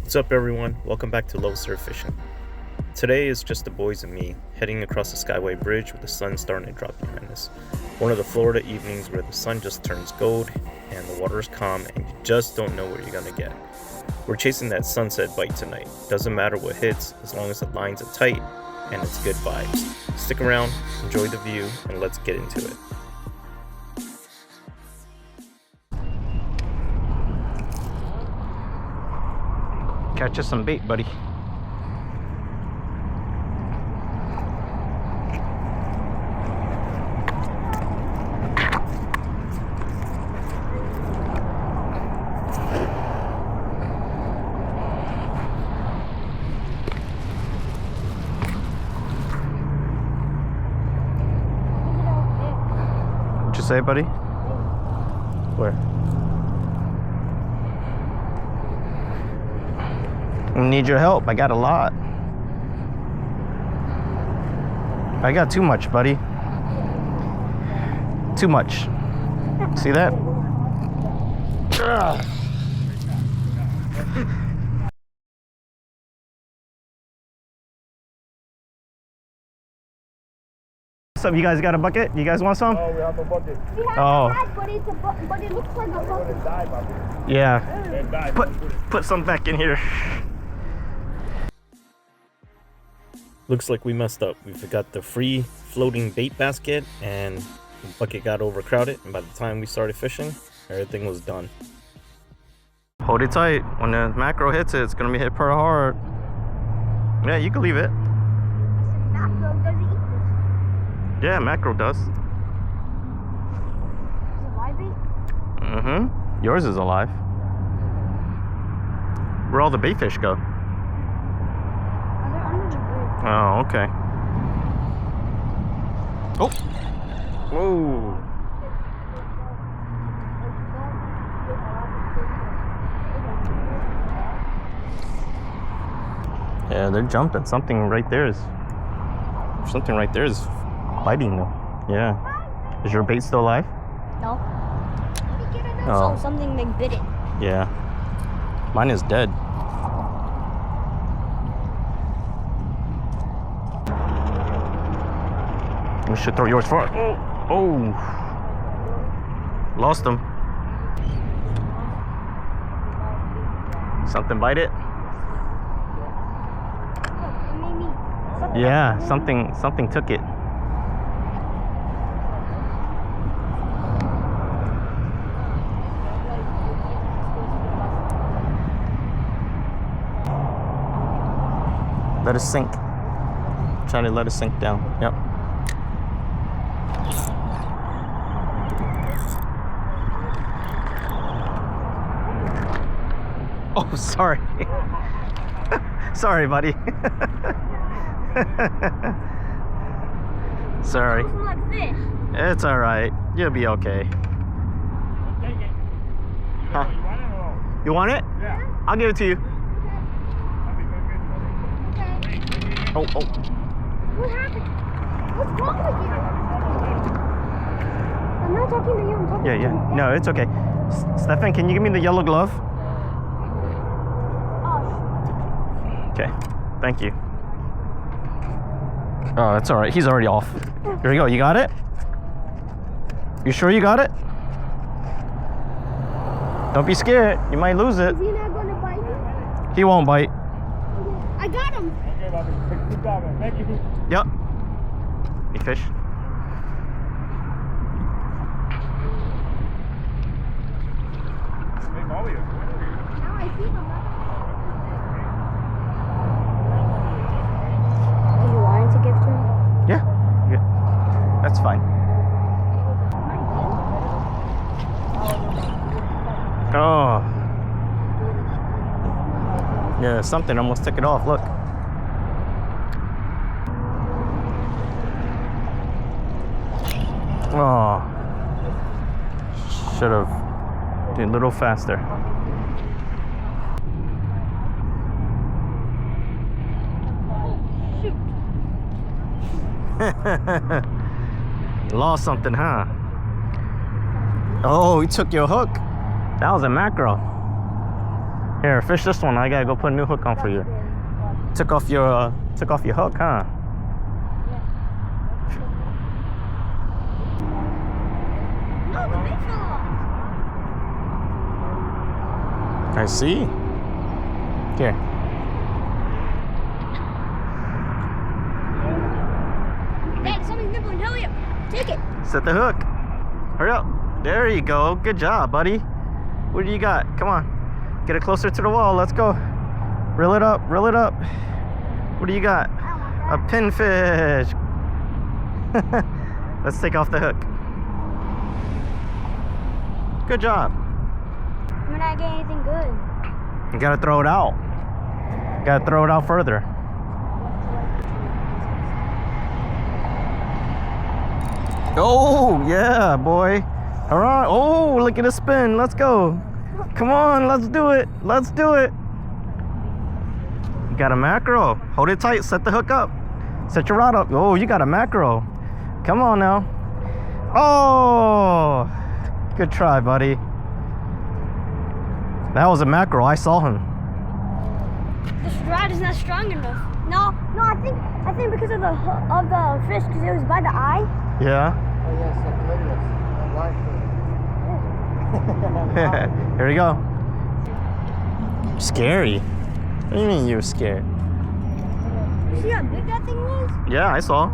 What's up everyone, welcome back to Low Surf Fishing. Today is just the boys and me, heading across the Skyway Bridge with the sun starting to drop behind us. One of the Florida evenings where the sun just turns gold and the water is calm and you just don't know what you're gonna get. We're chasing that sunset bite tonight. Doesn't matter what hits, as long as the lines are tight and it's good vibes. Stick around, enjoy the view, and let's get into it. Catch us some bait, buddy. What'd you say, buddy? Where? I need your help. I got a lot. I got too much, buddy. Too much. See that? Ugh. What's up? You guys got a bucket? You guys want some? Oh, we have a bucket. We have a bag, but it looks like a bucket. Yeah. Put some back in here. Looks like we messed up. We forgot the free floating bait basket and the bucket got overcrowded, and by the time we started fishing, everything was done. Hold it tight. When the macro hits it, it's gonna be hit pretty hard. Yeah, you can leave it. Macro, does it eat this? Yeah, macro does. Is it live bait? Mm-hmm. Yours is alive. Where all the bait fish go? They're under the bridge. Oh, okay. Oh! Whoa! Yeah, they're jumping. Something right there is biting them. Yeah. Is your bait still alive? No. Oh. So something like bit it. Yeah. Mine is dead. We should throw yours first. Oh! Lost him. Something bite it? Yeah, something took it. Let it sink. Try to let it sink down. Yep. Oh, sorry. Sorry, buddy. Sorry. Like fish. It's all right. You'll be okay. Huh? You want it? Yeah. I'll give it to you. Oh, oh. What happened? What's wrong with you? I'm not talking to you. I'm talking Yeah, to yeah. you. No, it's okay. Stefan, can you give me the yellow glove? Oh, Okay. Thank you. Oh, that's all right. He's already off. Here we go. You got it? You sure you got it? Don't be scared. You might lose it. is he not going to bite me? He won't bite. I got him. Okay, Bobby. Good job, man. Thank you. Yep. Big fish. Make all of you. Now I see them. Are you wanting to give to him? Yeah. Yeah. That's fine. Oh. Yeah, something almost took it off. Look. Oh. Should have did a little faster. Lost something, huh? Oh, he took your hook. That was a mackerel. Here, fish this one. I gotta go put a new hook on for you. Took off your hook, huh? No, the bait fell off. I see. Here. Dad, something's nibbling. Hurry up. Take it. Set the hook. Hurry up. There you go. Good job, buddy. What do you got? Come on. Get it closer to the wall. Let's go. Reel it up. Reel it up. What do you got? A pinfish. Let's take off the hook. Good job. We're not getting anything good. You gotta throw it out. Gotta throw it out further. Oh, yeah, boy. All right. Oh, look at the spin. Let's go. Come on, let's do it. Let's do it. You got a mackerel. Hold it tight. Set the hook up. Set your rod up. Oh, you got a mackerel. Come on now. Oh, good try, buddy. That was a mackerel. I saw him. This rod is not strong enough. No, I think because of the fish, because it was by the eye. Yeah. Oh, yes, Here we go. Scary. What do you mean you were scared? You see how big that thing was? Yeah, I saw.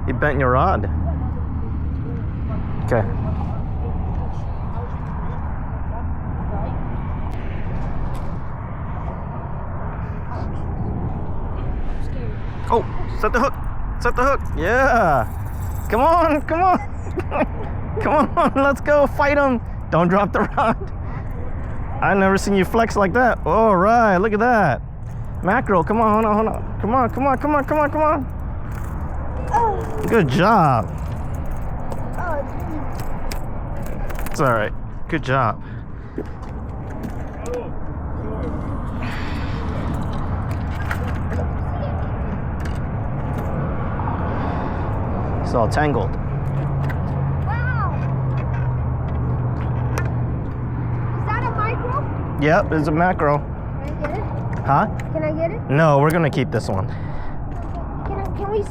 You bent your rod. Okay. Oh, set the hook. Set the hook. Yeah. Come on, come on. Come on, let's go. Fight him. Don't drop the rod. I've never seen you flex like that. All right, look at that. Mackerel, come on, hold on. Come on, come on, come on, come on, come on. Oh, Good job. oh, It's all right. Good job. It's all tangled. wow. Is that a micro? Yep, it's a mackerel. Can I get it? Huh? Can I get it? No, we're gonna keep this one. Can we?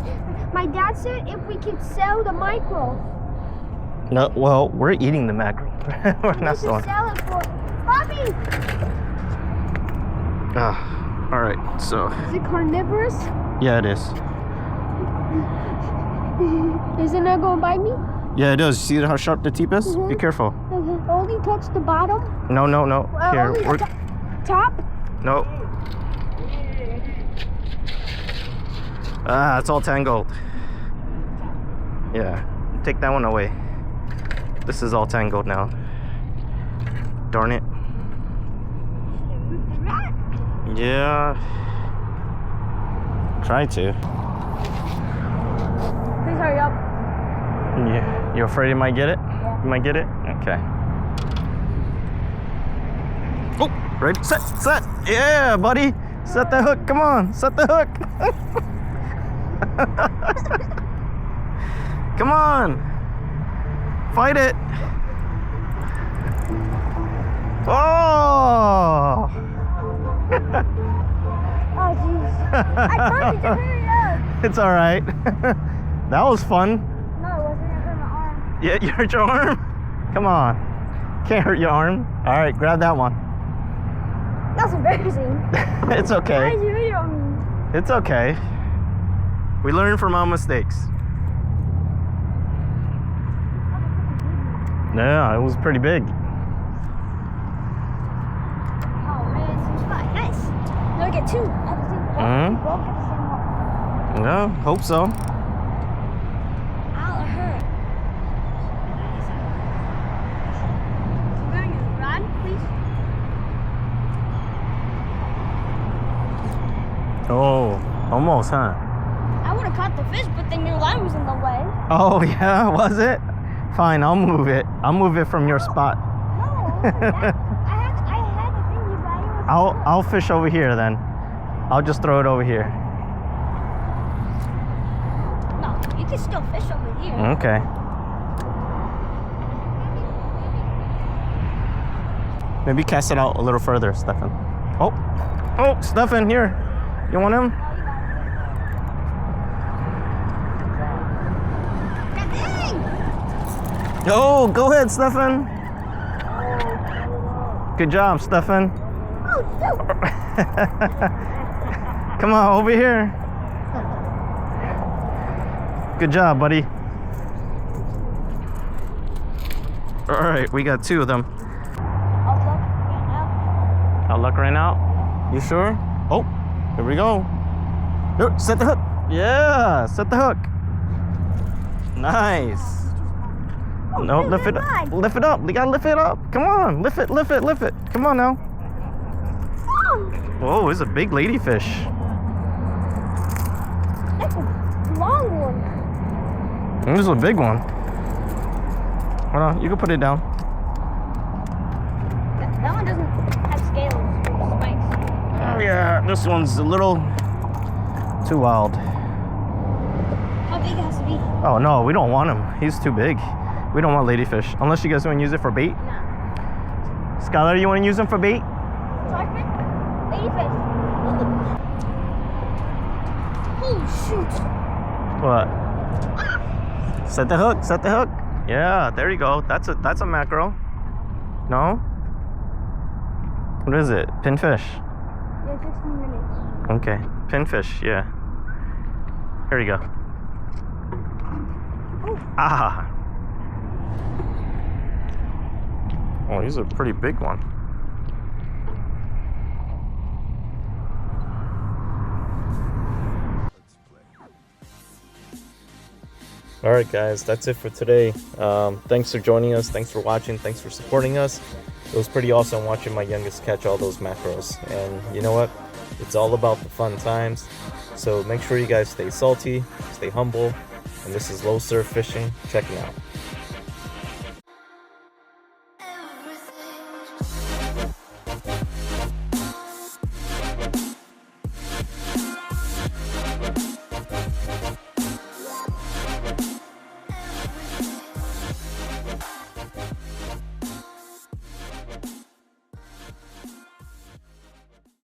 My dad said if we could sell the micro, No, well, we're eating the mackerel. We're we not should selling. sell it for. Bobby, All right, so is it carnivorous? yeah, it is. Is it not going to bite me? Yeah, it does. See how sharp the tip is? Be careful. Only touch the bottom. No, no, no. Here, Only we're the top. no. Ah, it's all tangled. Yeah, take that one away. This is all tangled now. Darn it. Yeah. Try to. Please hurry up. Yeah. You afraid you might get it? Yeah. You might get it? Okay. Oh, ready, set. Yeah, buddy. Set the hook. Come on, set the hook. Come on. Fight it. Oh. Oh, jeez. I told you to hurry up. It's all right. That was fun. No, it wasn't. I hurt my arm. Yeah, you hurt your arm? Come on. Can't hurt your arm. All right, grab that one. That's embarrassing. It's Why okay. did you hit it on me? It's okay. We learn from our mistakes. Yeah, it was pretty big. Oh, man, some spot. Nice. No, I get two. At the same Mhm. Both at the same one. Yeah, hope so. Ow, it hurt. You wearing a rod, please? Oh, almost, huh? I would have caught the fish, but then your line was in the way. Oh, yeah, was it? Fine, I'll move it. I'll move it from your spot. No, I had the thing you got. It was I'll fish over here then. I'll just throw it over here. No, you can still fish over here. Okay. Maybe cast it out a little further, Stefan. Oh, Stefan, here. You want him? Oh, go ahead, Stefan. Good job, Stefan. Come on, over here. Good job, buddy. All right, we got 2 of them. I'll look right now. You sure? Oh, here we go. Here, set the hook. Yeah, set the hook. Nice. No, lift it up. Lift it up. We gotta lift it up. Come on, lift it, lift it, lift it. Come on now. Whoa, it's a big ladyfish. That's a long one. This is a big one. Hold on, you can put it down. That one doesn't have scales or spikes. Oh yeah, this one's a little too wild. How big it has to be? Oh no, we don't want him. He's too big. We don't want ladyfish. Unless you guys want to use it for bait. No. Skylar, you want to use them for bait? Sharkfish? Ladyfish. Oh shoot. What? Set the hook, set the hook. Yeah, there you go. That's a mackerel. No? What is it? Pinfish. Yeah, 16 minutes. Okay. Pinfish, yeah. Here you go. Ah. Oh, he's a pretty big one. All right, guys, that's it for today. Thanks for joining us. Thanks for watching. Thanks for supporting us. It was pretty awesome watching my youngest catch all those mackerels. And you know what? It's all about the fun times. So make sure you guys stay salty, stay humble. And this is Low Surf Fishing, checking out. Everything